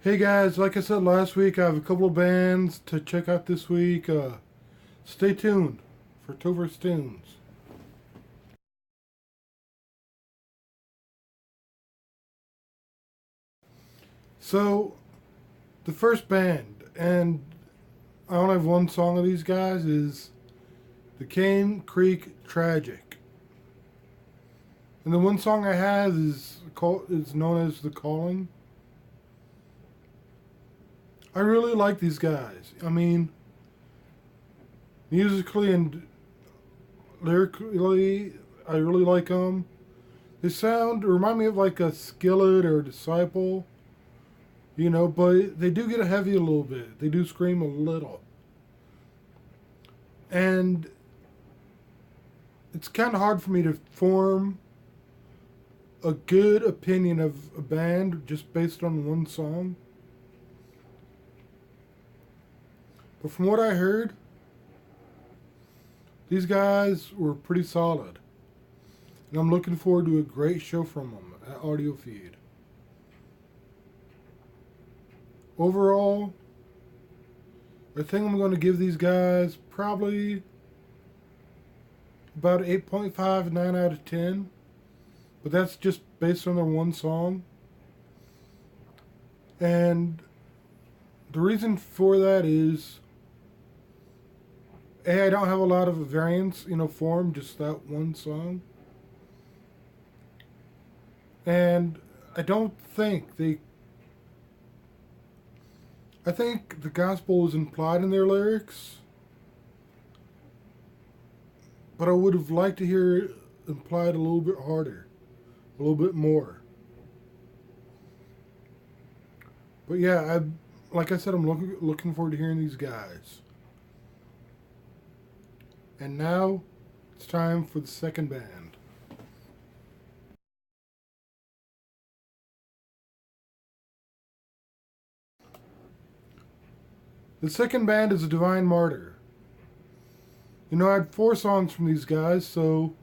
Hey guys, like I said last week, I have a couple of bands to check out this week. Stay tuned for Tofer's Tunes. So, the first band, and I only have one song of these guys, is the Cane Creek Tragic. And the one song I have is known as The Calling. I really like these guys. I mean, musically and lyrically, I really like them. They remind me of like a Skillet or a Disciple, but they do get heavy a little bit. They do scream a little. And it's kind of hard for me to form a good opinion of a band just based on one song. But from what I heard, these guys were pretty solid. And I'm looking forward to a great show from them at Audio Feed. Overall, I think I'm going to give these guys probably about 8.5, 9 out of 10. But that's just based on their one song. And the reason for that is, A, I don't have a lot of variants, for them, just that one song. And I don't think I think the gospel is implied in their lyrics, but I would have liked to hear it implied a little bit harder, a little bit more. But yeah, like I said, I'm looking forward to hearing these guys. And now it's time for the second band. The second band is a Divine Martyr. I had 4 songs from these guys, so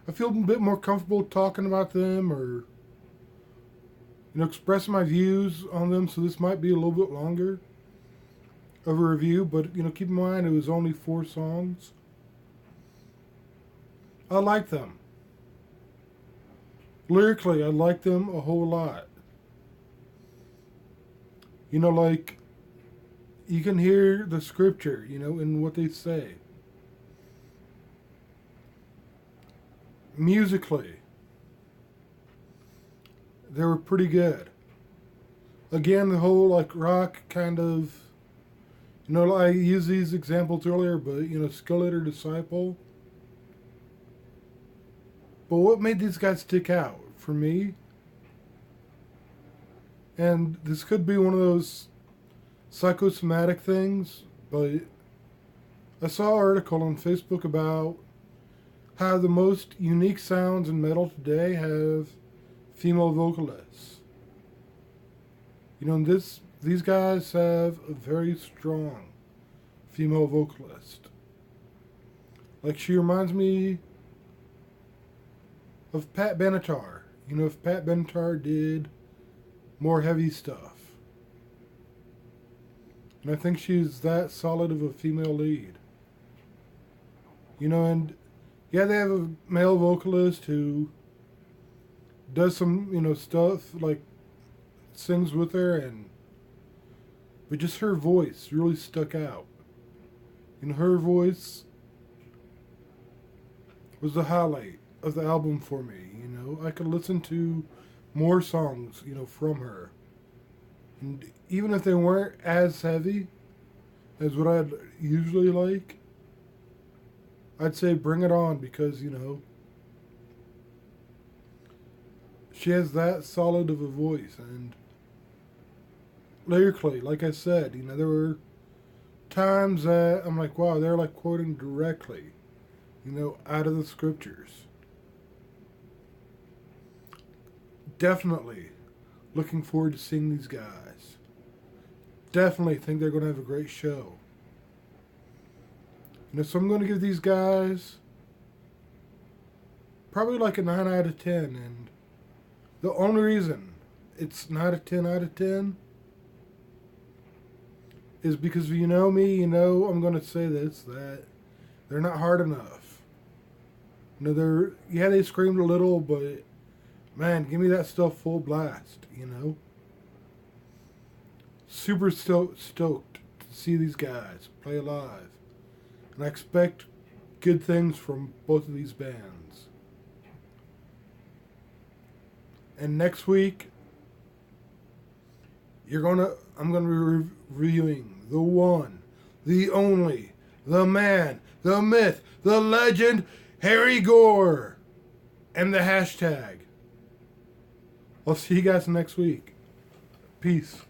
I feel a bit more comfortable talking about them or, expressing my views on them, so this might be a little bit longer of a review, but, keep in mind it was only 4 songs. I like them. Lyrically, I like them a whole lot. Like, you can hear the scripture, in what they say. Musically, they were pretty good. Again, the whole like rock kind of, I used these examples earlier, but Skillet or Disciple. But what made these guys stick out for me, and this could be one of those psychosomatic things, but I saw an article on Facebook about how the most unique sounds in metal today have female vocalists. And these guys have a very strong female vocalist. Like, she reminds me of Pat Benatar. If Pat Benatar did more heavy stuff. And I think she's that solid of a female lead. And yeah, they have a male vocalist who does some, stuff like sings with her, but just her voice really stuck out. Her voice was the highlight of the album for me. I could listen to more songs, from her. And even if they weren't as heavy as what I'd usually like, I'd say bring it on because, she has that solid of a voice. And lyrically, like I said, there were times that I'm like, wow, they're like quoting directly, out of the scriptures. Definitely looking forward to seeing these guys. Definitely think they're going to have a great show. So I'm going to give these guys probably like a 9 out of 10. And the only reason it's not a 10 out of 10 is because you know me, you know I'm going to say this, that they're not hard enough. You know, they screamed a little, but man, give me that stuff full blast, you know? Super stoked to see these guys play live. And I expect good things from both of these bands. And next week, I'm gonna be reviewing the one, the only, the man, the myth, the legend, Harry Gore, and the hashtag. I'll see you guys next week. Peace.